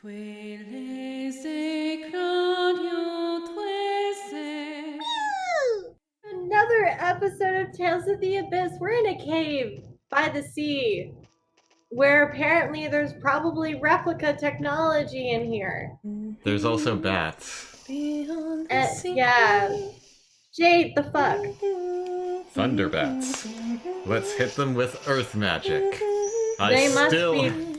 Another episode of Tales of the Abyss. We're in a cave by the sea where apparently there's probably replica technology in here. There's also bats. Yeah. Jade, the fuck? Thunder bats. Let's hit them with earth magic. They must be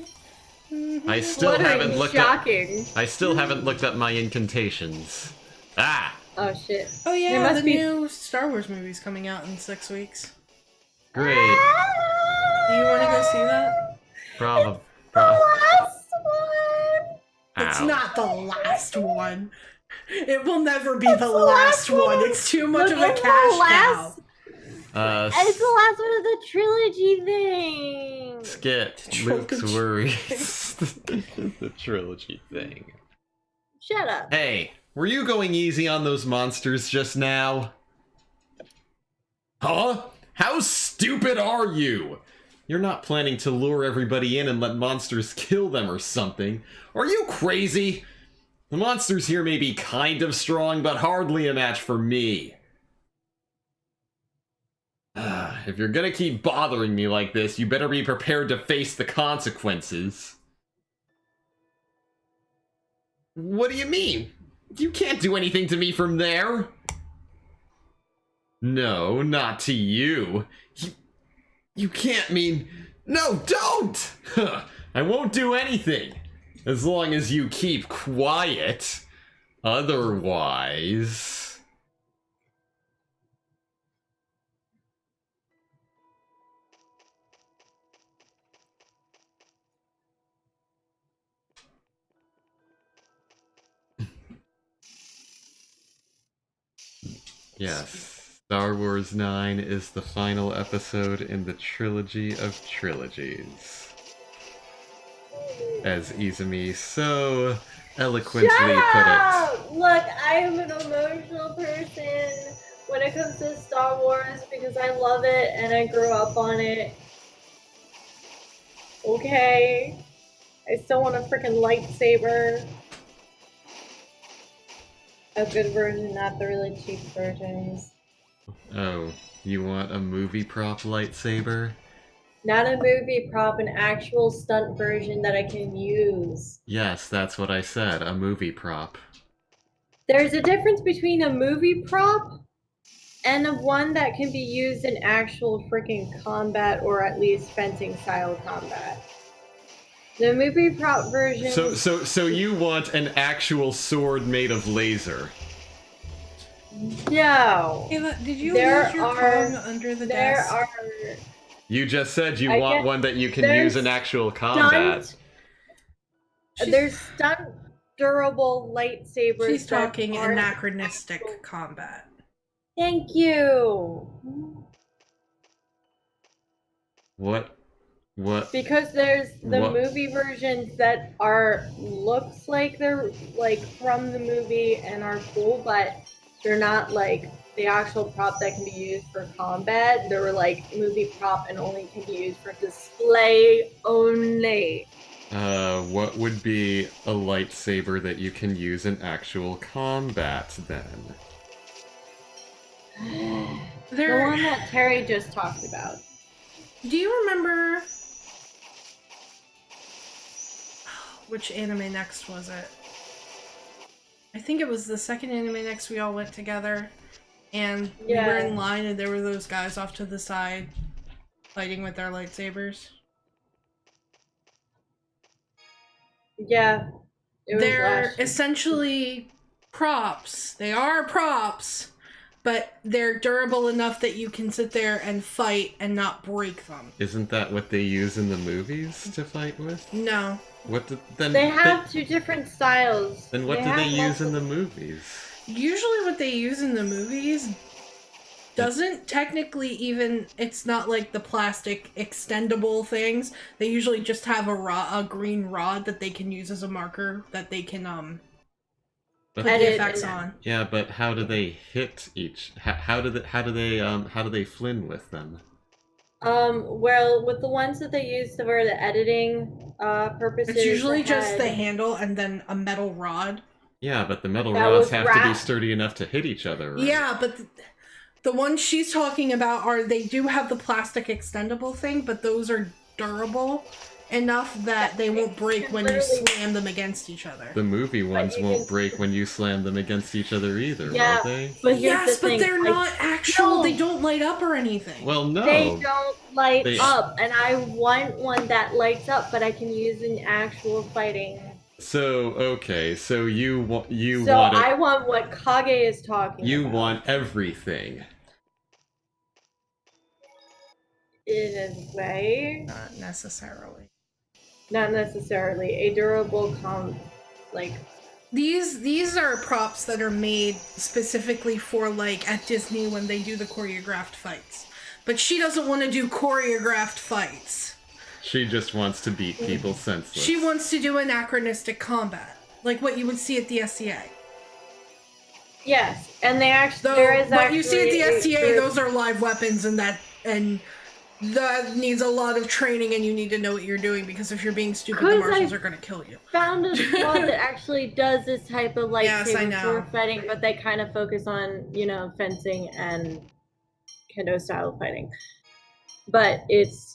I still haven't looked shocking. up. I still haven't looked up my incantations. Ah! Oh shit. Oh yeah, They must the be... new Star Wars movie's coming out in 6 weeks. Great. Do you want to go see that? Bravo. The last one! It's Ow. not the last one. It will never be the last one. It's too much of a cash cow. It's the last one of the trilogy thing. Skit. Luke's worries. The trilogy thing. Shut up. Hey, were you going easy on those monsters just now? Huh? How stupid are you? You're not planning to lure everybody in and let monsters kill them or something. Are you crazy? The monsters here may be kind of strong, but hardly a match for me. If you're gonna keep bothering me like this, you better be prepared to face the consequences. What do you mean? You can't do anything to me from there. No, not to you. You can't mean... No, don't! I won't do anything. As long as you keep quiet. Otherwise... Yes, Star Wars 9 is the final episode in the trilogy of trilogies. As Izumi so eloquently put it. Look, I am an emotional person when it comes to Star Wars because I love it and I grew up on it. Okay? I still want a freaking lightsaber. A good version, not the really cheap versions. Oh, you want a movie prop lightsaber? Not a movie prop, an actual stunt version that I can use. Yes, that's what I said, a movie prop. There's a difference between a movie prop and a one that can be used in actual freaking combat, or at least fencing style combat. The movie prop version... So you want an actual sword made of laser? No. Ayla, did you lose your tongue under the desk? You just said you want one that you can use in actual combat. There's stunt durable lightsabers. She's talking anachronistic combat. Thank you. What? Because there's the movie versions that looks like they're like from the movie and are cool, but they're not like the actual prop that can be used for combat. They're like movie prop and only can be used for display only. What would be a lightsaber that you can use in actual combat then? The one that Terry just talked about. Do you remember which Anime Next was it? I think it was the second Anime Next we all went together, and we were in line and there were those guys off to the side fighting with their lightsabers. Yeah. They're essentially props. They are props, but they're durable enough that you can sit there and fight and not break them. Isn't that what they use in the movies to fight with? No. They have two different styles. Then what do they use in the movies? Usually what they use in the movies doesn't technically even... It's not like the plastic extendable things. They usually just have a green rod that they can use as a marker that they can put the effects on. Yeah, but how do they hit each? How do they Flynn with them? Well, with the ones that they use for the editing purposes, It's usually I just the had- handle and then a metal rod. Yeah, but the metal That rods was have to be wrapped. sturdy enough to hit each other, right? Yeah, but the ones she's talking about are they do have the plastic extendable thing, but those are durable enough that they won't break when you Literally- slam them against each other. The movie ones you won't can- break when you slam them against each other either, Yeah, will they? but here's Yes, the but thing, they're like, not actual. no. They don't light up or anything. Well, no. They don't light They- up, and I want one that lights up, but I can use in actual fighting. So okay, so you want I want what Kage is talking you about. want everything. In a way, Not necessarily. not necessarily a durable like These are props that are made specifically for like at Disney when they do the choreographed fights. But she doesn't want to do choreographed fights. She just wants to beat people senseless. She wants to do anachronistic combat, like what you would see at the SCA. yes, and they actually Though there is what you see at the actually SCA, those are live weapons, and that needs a lot of training, and you need to know what you're doing because if you're being stupid, the 'Cause marshals I- are going to kill you. found a squad that actually does this type of Yes, I lightsaber know. sword fighting, but they kind of focus on fencing and kendo style fighting. But it's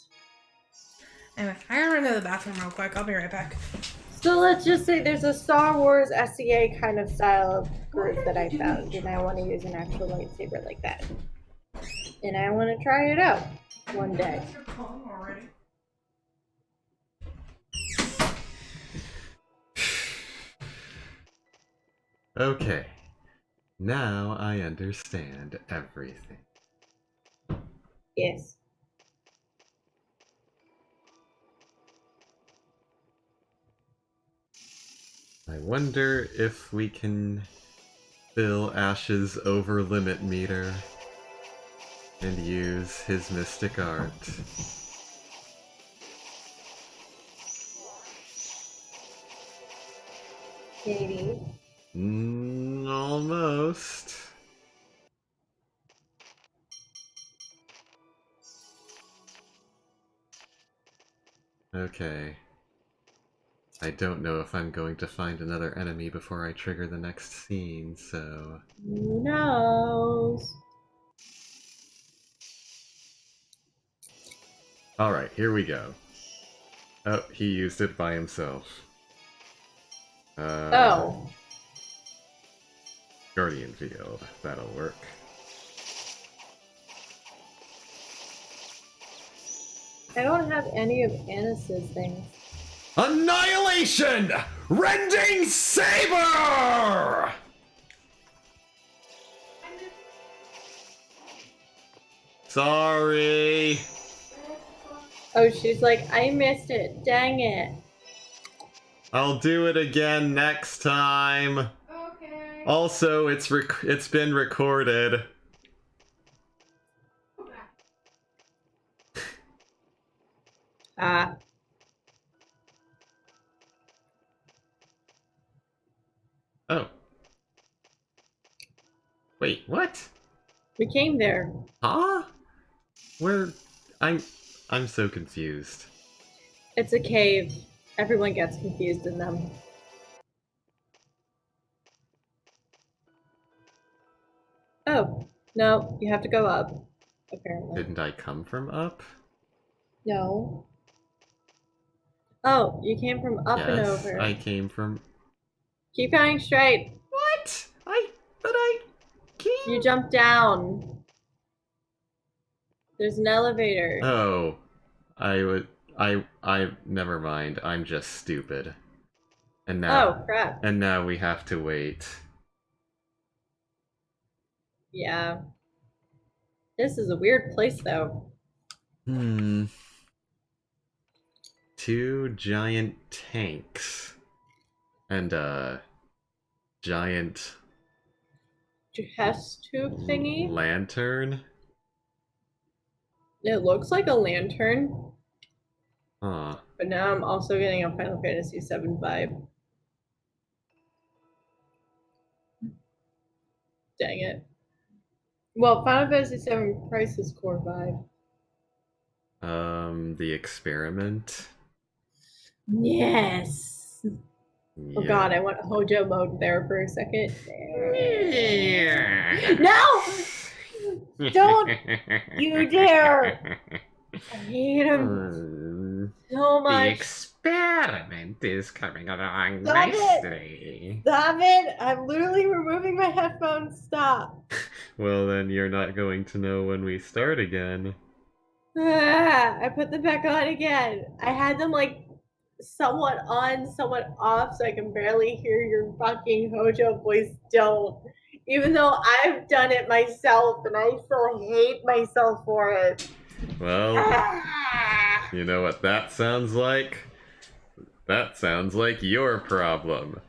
Anyway, I gotta run to the bathroom real quick. I'll be right back. so let's just say there's a Star Wars SCA kind of style of group that I found, and I want to use an actual lightsaber like that, and I want to try it out one day. Okay. Now I understand everything. Yes. I wonder if we can fill Ash's over limit meter and use his mystic art. Maybe. Almost. Okay. I don't know if I'm going to find another enemy before I trigger the next scene, so... Who knows? Alright, here we go. Oh, he used it by himself. Oh. Guardian Field. That'll work. I don't have any of Annis's things. Annihilation! Rending Saber! Sorry. Oh, she's like, I missed it. Dang it. I'll do it again next time. Okay. Also, it's been recorded. Ah. Oh. Wait, what? We came there. Huh? Where? I'm so confused. It's a cave. Everyone gets confused in them. Oh, no, you have to go up, apparently. Didn't I come from up? No. Oh, you came from up and Yes, over. I came from... Keep going straight. What? But I can't... You jump down. There's an elevator. Oh. Never mind. I'm just stupid. And now... Oh, crap. And now we have to wait. Yeah. This is a weird place, though. Hmm. 2 giant tanks. And a giant Chest tube thingy? lantern? It looks like a lantern, Huh. but now I'm also getting a Final Fantasy VII vibe. Dang it. Well, Final Fantasy VII Crisis Core vibe. The experiment. Yes. Oh god, I went Hojo mode there for a second. No! Don't you dare! I hate him so The much. experiment is coming along Stop it! nicely. Stop it! I'm literally removing my headphones. Stop. Well, then you're not going to know when we start again. I put them back on again. I had them like somewhat on, somewhat off, so I can barely hear your fucking Hojo voice. Don't. Even though I've done it myself and I still hate myself for it. Well, you know what that sounds like? That sounds like your problem.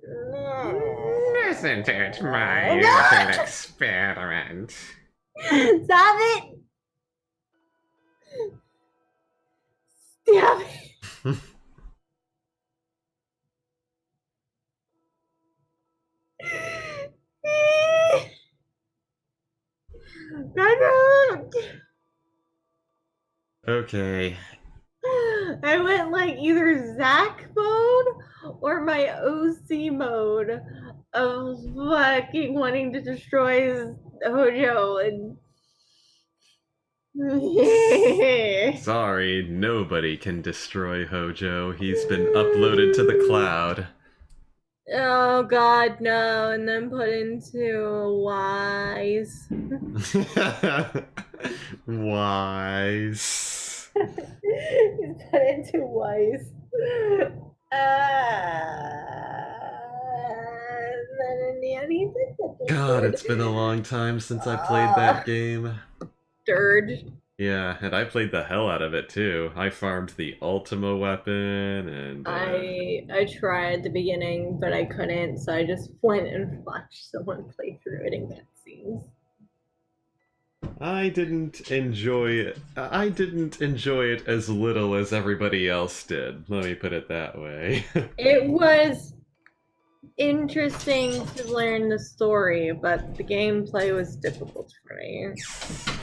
Isn't it my little experiment? Stop it! Stop it! Okay. I went like either Zack mode or my OC mode of fucking wanting to destroy Hojo and Sorry, nobody can destroy Hojo. He's been uploaded to the cloud. oh god no, and then put into Wise. Wise. He's put into Wise. Then in the end he did God, it's been a long time since I played that game. Dirge. Yeah, and I played the hell out of it too. I farmed the Ultima weapon and I tried at the beginning, but I couldn't, so I just went and watched someone play through it in cutscenes. I didn't enjoy it. I didn't enjoy it as little as everybody else did. Let me put it that way. It was interesting to learn the story, but the gameplay was difficult for me.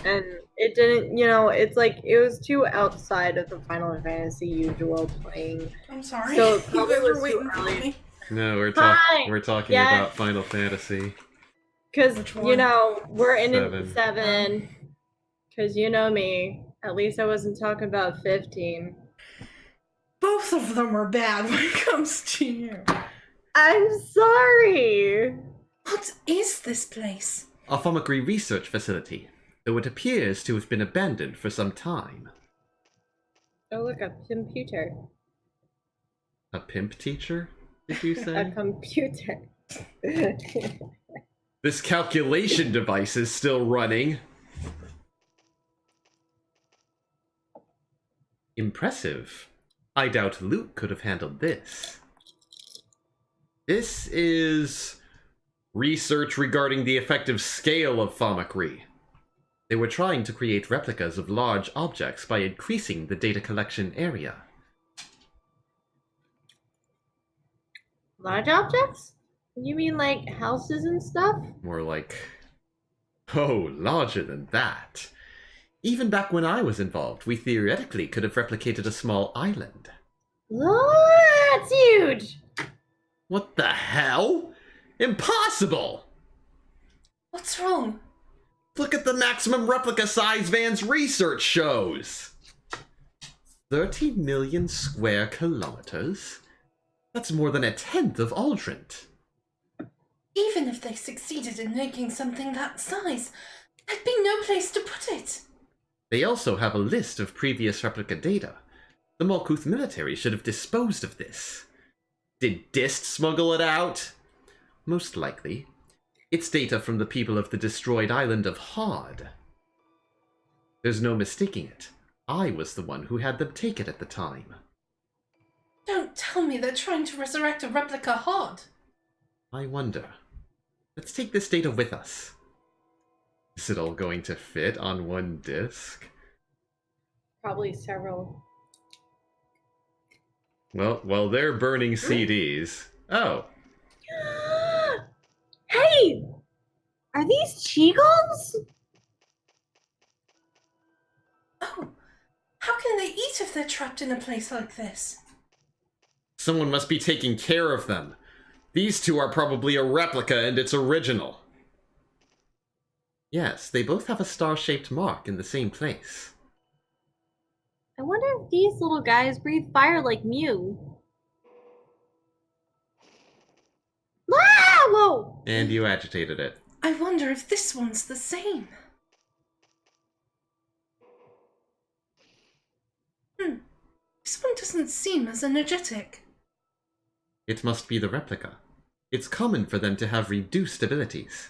And it didn't, it's like it was too outside of the Final Fantasy usual playing. I'm sorry. So You probably guys was were waiting too for early. me. No, we're Hi! talking Yeah. about Final Fantasy. Because, Which one? we're in Seven. 7. Because you know me. At least I wasn't talking about 15. Both of them are bad when it comes to you. I'm sorry. What is this place? A Fomagri research facility, though it appears to have been abandoned for some time. Oh, look, a computer. A pimp teacher, did you A say? computer. This calculation device is still running. Impressive. I doubt Luke could have handled this. This is research regarding the effective scale of Fomagri. They were trying to create replicas of large objects by increasing the data collection area. Large objects? You mean like houses and stuff? More like... oh, larger than that. Even back when I was involved, we theoretically could have replicated a small island. Oh, that's huge! What the hell? Impossible! What's wrong? Look at the maximum replica size Van's research shows! 30 million square kilometers? That's more than a tenth of Aldrint. Even if they succeeded in making something that size, there'd be no place to put it. They also have a list of previous replica data. The Malkuth military should have disposed of this. Did Dist smuggle it out? Most likely. It's data from the people of the destroyed island of Hard. There's no mistaking it. I was the one who had them take it at the time. Don't tell me they're trying to resurrect a replica Hard. I wonder. Let's take this data with us. Is it all going to fit on one disk? Probably several. Well, while they're burning CDs... Oh, Hey! Are these Qigong's? Oh How can they eat if they're trapped in a place like this? Someone must be taking care of them. These two are probably a replica and its original. Yes, they both have a star-shaped mark in the same place. I wonder if these little guys breathe fire like Mew. Ah! Whoa! And you agitated it. I wonder if this one's the same. This one doesn't seem as energetic. It must be the replica. It's common for them to have reduced abilities.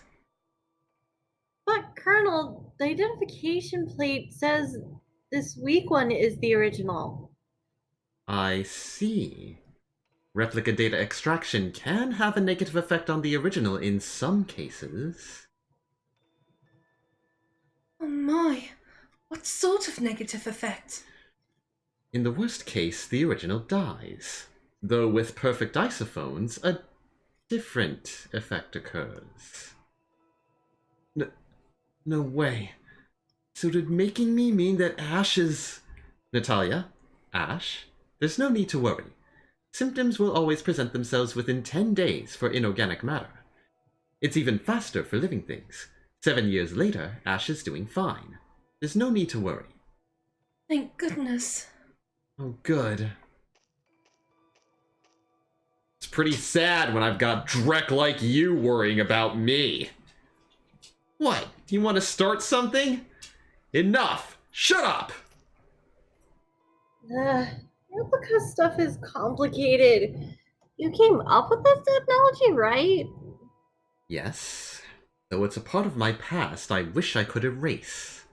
But Colonel, the identification plate says this weak one is the original. I see. Replica data extraction can have a negative effect on the original in some cases. Oh my, what sort of negative effect? In the worst case, the original dies. Though with perfect isophones, a different effect occurs. No way. So did making me mean that Ash is... Natalia? Ash? There's no need to worry. Symptoms will always present themselves within 10 days for inorganic matter. It's even faster for living things. 7 years later, Ash is doing fine. There's no need to worry. Thank goodness. Oh, good. It's pretty sad when I've got Drek like you worrying about me. What? You want to start something? Enough! Shut up! Replica stuff is complicated. You came up with this technology, right? Yes. Though it's a part of my past I wish I could erase.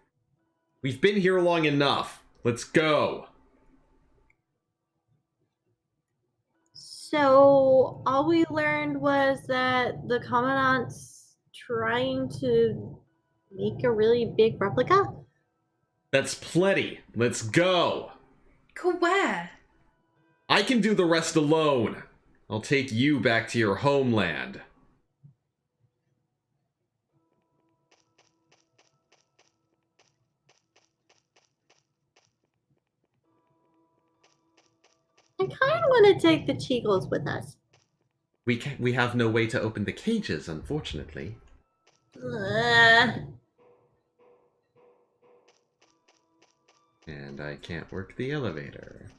We've been here long enough. Let's go. So all we learned was that the Commandant's trying to make a really big replica? That's plenty. Let's go. Go where? I can do the rest alone. I'll take you back to your homeland. I kind of want to take the Cheagles with us. We have no way to open the cages, unfortunately. And I can't work the elevator.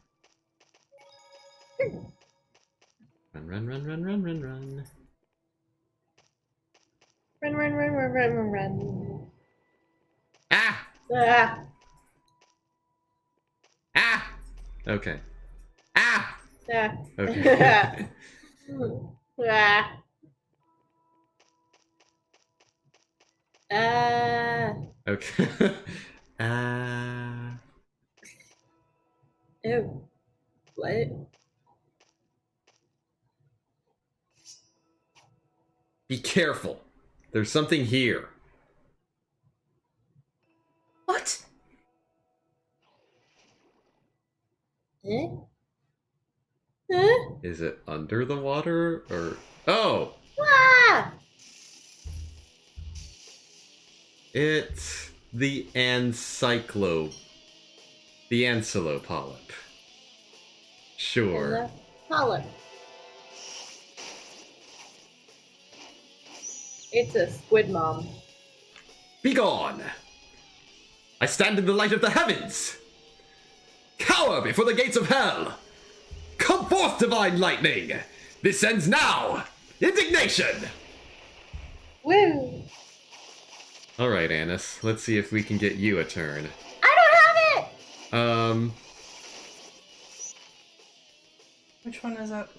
Run, run, run, run, run, run, run. Run, run, run, run, run, run, run. Ah! Ah. Ah! Okay. Ah! Ah. Okay. Ah. Okay. Ah. Ew. What? Be careful. There's something here. What? Eh? Huh? Is it under the water or... Oh! Ah! It's the Ancyclo... The Ancylopolyp. Sure. And the polyp. It's a squid mom. Begone! I stand in the light of the heavens! Cower before the gates of hell! Come forth, divine lightning! This ends now! Indignation! Woo! Alright, Annis, let's see if we can get you a turn. I don't have it! Which one is that?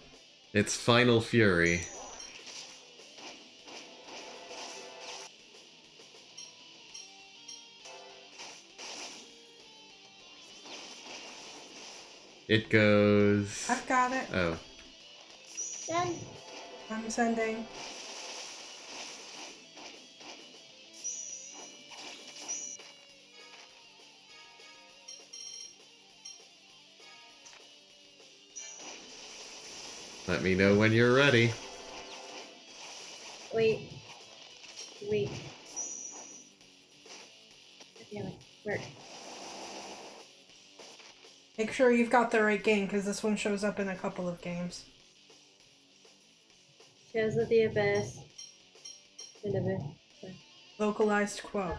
It's Final Fury. It goes... I've got it. Oh. Then I'm sending. Let me know when you're ready. wait. Wait. Damn it. Where? Make sure you've got the right game, because this one shows up in a couple of games. Shadows of the Abyss. Localized quote.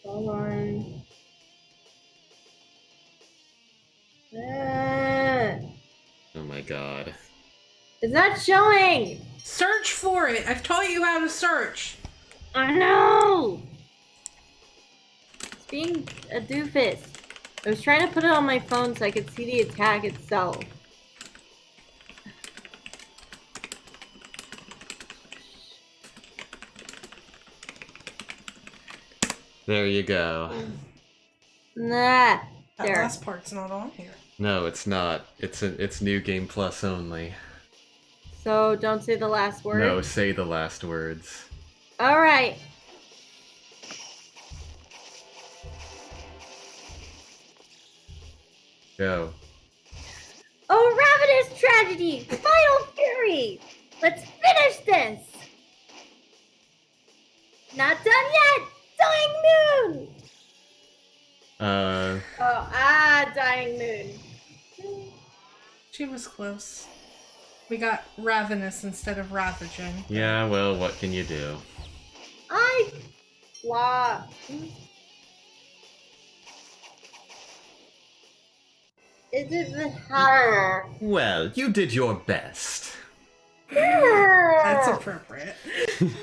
Hold on. Oh my god. It's not showing! Search for it! I've taught you how to search! I know! It's being a doofus. I was trying to put it on my phone so I could see the attack itself. There you go. Nah. That There. last part's not on here. No, it's not. It's New Game Plus only. So don't say the last word. No, say the last words. Alright. Go. Oh, Ravenous Tragedy! Final Fury! Let's finish this! Not done yet! Dying Moon! Dying Moon. She was close. We got Ravenous instead of Rathagen. Yeah, well, what can you do? Blah. Is it the horror? Well, you did your best. That's appropriate. Shut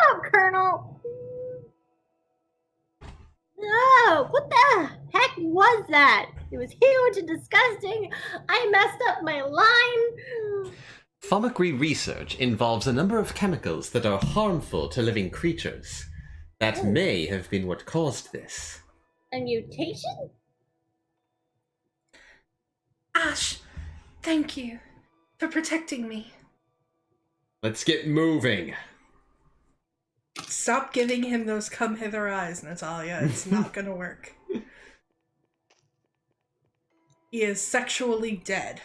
up, Colonel! No! What the heck was that? It was huge and disgusting. I messed up my line. Fomicry research involves a number of chemicals that are harmful to living creatures. That may have been what caused this. A mutation? Ash, thank you for protecting me. Let's get moving. Stop giving him those come hither eyes, Natalia. It's not gonna work. He is sexually dead.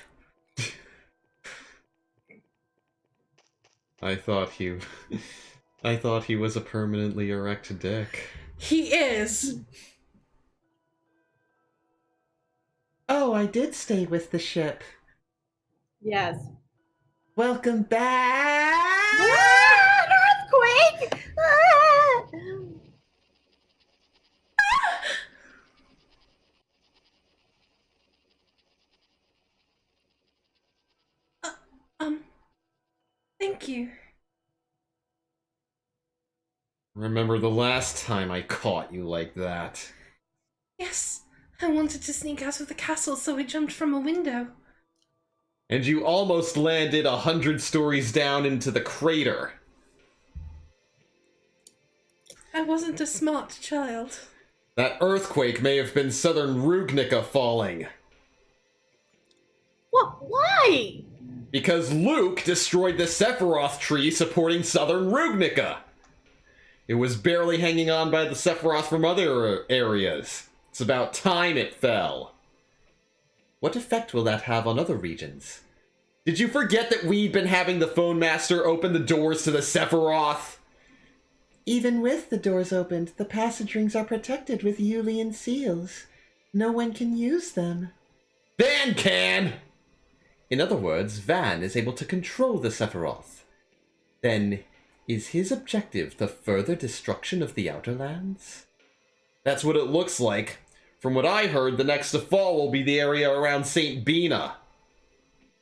I thought he was a permanently erect dick. He is. Oh, I did stay with the ship. Yes. Welcome back! Ah, an earthquake! Ah! Thank you. Remember the last time I caught you like that? Yes, I wanted to sneak out of the castle, so I jumped from a window. And you almost landed 100 stories down into the crater. I wasn't a smart child. That earthquake may have been Southern Rugnica falling. What? Why? Because Luke destroyed the Sephiroth tree supporting Southern Rugnica. It was barely hanging on by the Sephiroth from other areas. It's about time it fell. What effect will that have on other regions? Did you forget that we'd been having the Phone Master open the doors to the Sephiroth? Even with the doors opened, the passage rings are protected with Yulian seals. No one can use them. Van can! In other words, Van is able to control the Sephiroth. Then, is his objective the further destruction of the Outer Lands? That's what it looks like. From what I heard, the next to fall will be the area around St. Bina.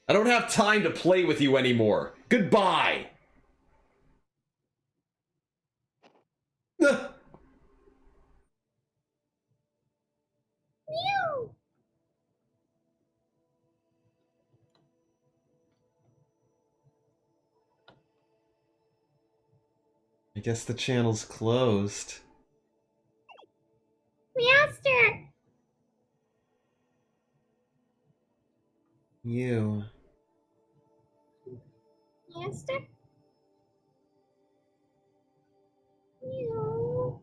I don't have time to play with you anymore. Goodbye! Mew. I guess the channel's closed. Master. You. Master. Mew.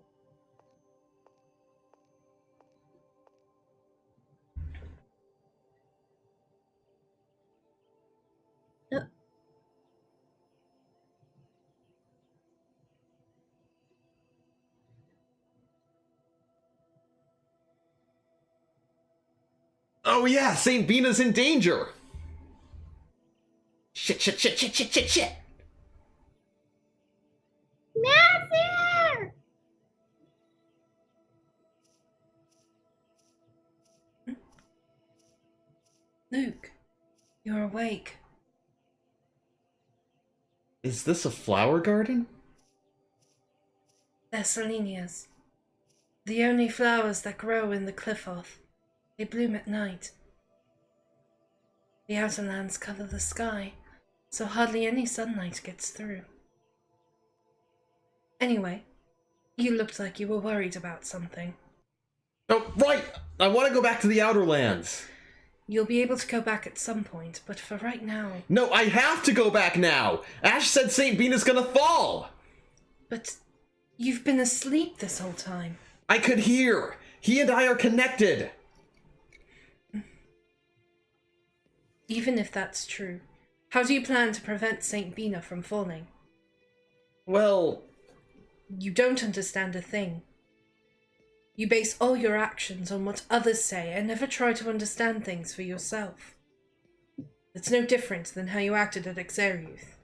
Oh yeah, St. Bina's in danger! Shit. Matthew! Luke, you're awake. Is this a flower garden? They're Selenias. The only flowers that grow in the Cliffoth. They bloom at night. The Outerlands cover the sky, so hardly any sunlight gets through. Anyway, you looked like you were worried about something. Oh, right! I want to go back to the Outer Lands! You'll be able to go back at some point, but for right now... No, I have to go back now! Ash said St. Bina's gonna fall! But you've been asleep this whole time. I could hear! He and I are connected! Even if that's true, how do you plan to prevent St. Bina from falling? Well... You don't understand a thing. You base all your actions on what others say and never try to understand things for yourself. It's no different than how you acted at Exariuth.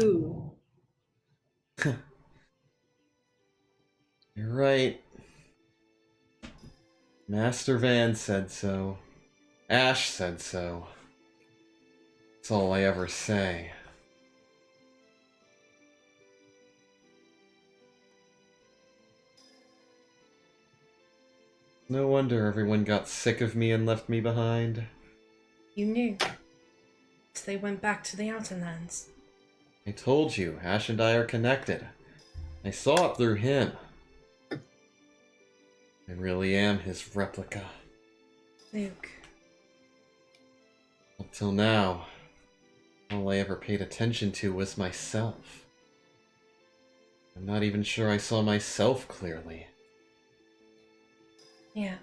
Ooh. You're right. Master Van said so. Ash said so. That's all I ever say. No wonder everyone got sick of me and left me behind. You knew. So they went back to the Outerlands. I told you, Ash and I are connected. I saw it through him. I really am his replica. Luke. Up till now, all I ever paid attention to was myself. I'm not even sure I saw myself clearly. Yeah.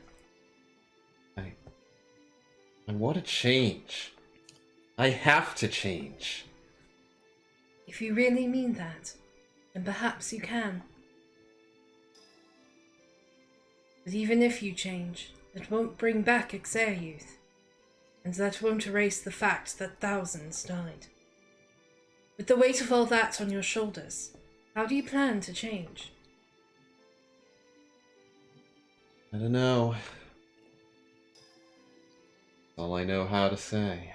I want to change. I have to change. If you really mean that, then perhaps you can. But even if you change, it won't bring back Exariuth. And that won't erase the fact that thousands died. With the weight of all that on your shoulders, how do you plan to change? I don't know. All I know how to say.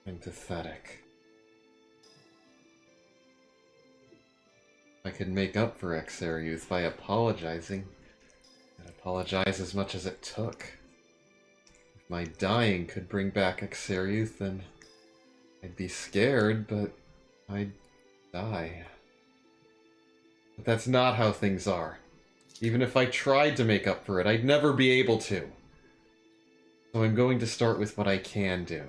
I'm pathetic. I could make up for Exariuth by apologizing. I'd apologize as much as it took. If my dying could bring back Exariuth, then I'd be scared, but I'd die. But that's not how things are. Even if I tried to make up for it, I'd never be able to. So I'm going to start with what I can do.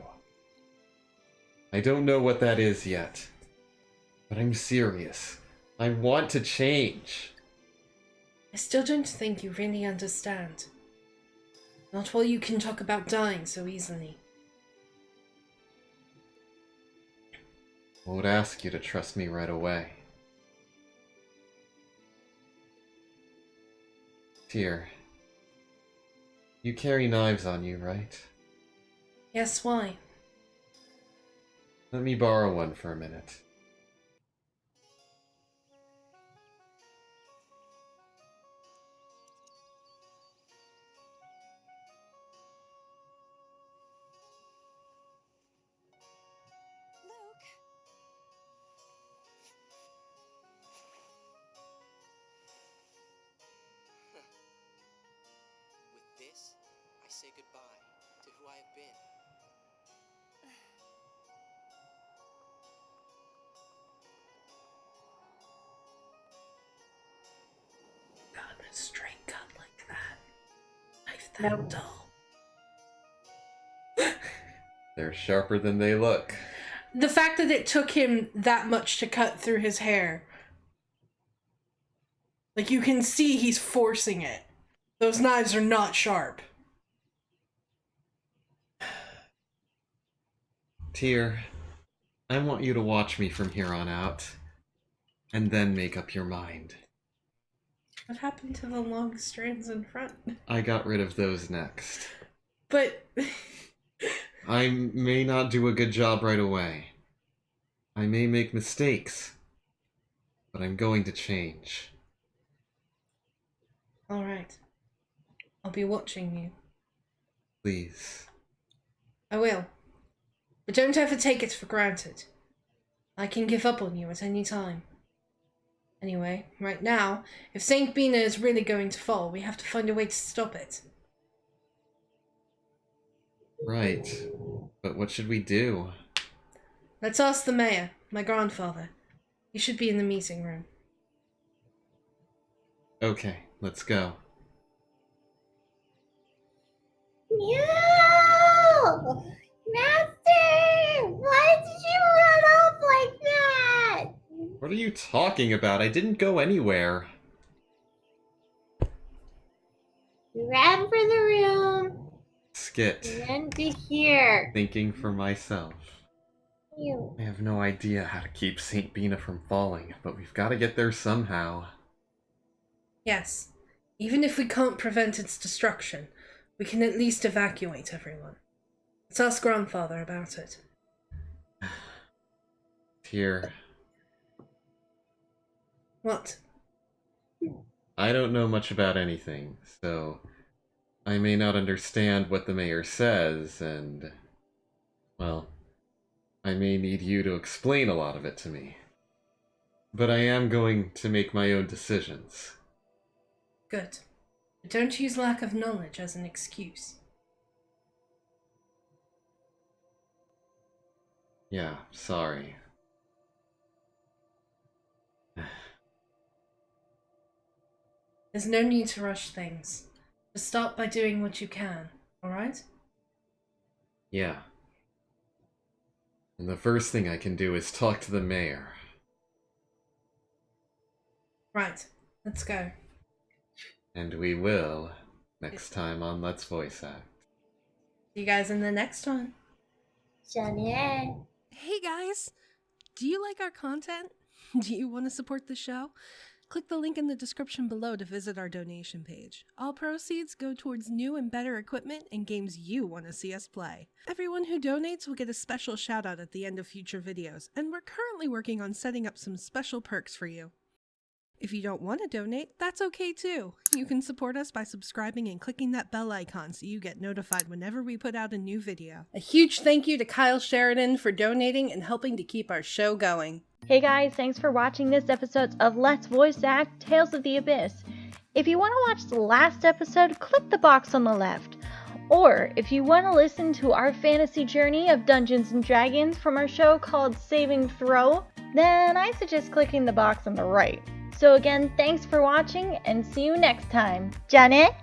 I don't know what that is yet. But I'm serious. I want to change. I still don't think you really understand. Not while you can talk about dying so easily. I won't ask you to trust me right away. Tyr, you carry knives on you, right? Yes, why? Let me borrow one for a minute. Luke. With this, I say goodbye to who I have been. God, a straight cut like that. Knife that Nope. dull. They're sharper than they look. The fact that it took him that much to cut through his hair. Like, you can see he's forcing it. Those knives are not sharp. Tyr, I want you to watch me from here on out, and then make up your mind. What happened to the long strands in front? I got rid of those next. But I may not do a good job right away. I may make mistakes, but I'm going to change. all right, I'll be watching you. Please. I will. But don't ever take it for granted. I can give up on you at any time. Anyway, right now, if Saint Bina is really going to fall, we have to find a way to stop it. Right. But what should we do? Let's ask the mayor, my grandfather. He should be in the meeting room. Okay, let's go. No! Master! Why did you run off like that? What are you talking about? I didn't go anywhere. You ran for the room. Skit. You ran to here. Thinking for myself. You. I have no idea how to keep Saint Bina from falling, but we've got to get there somehow. Yes, even if we can't prevent its destruction, we can at least evacuate everyone. Let's ask grandfather about it. Here. What? I don't know much about anything, so I may not understand what the mayor says, and, well, I may need you to explain a lot of it to me. But I am going to make my own decisions. Good. But don't use lack of knowledge as an excuse. Yeah, sorry. There's no need to rush things. Just start by doing what you can, alright? Yeah. And the first thing I can do is talk to the mayor. Right, let's go. And we will, next time on Let's Voice Act. See you guys in the next one. Janet. Hey guys! Do you like our content? Do you want to support the show? Click the link in the description below to visit our donation page. All proceeds go towards new and better equipment and games you want to see us play. Everyone who donates will get a special shout out at the end of future videos, and we're currently working on setting up some special perks for you. If you don't want to donate, that's okay too. You can support us by subscribing and clicking that bell icon so you get notified whenever we put out a new video. A huge thank you to Kyle Sheridan for donating and helping to keep our show going. Hey guys, thanks for watching this episode of Let's Voice Act Tales of the Abyss. If you want to watch the last episode, click the box on the left. Or if you want to listen to our fantasy journey of Dungeons & Dragons from our show called Saving Throw, then I suggest clicking the box on the right. So again, thanks for watching and see you next time. Janet?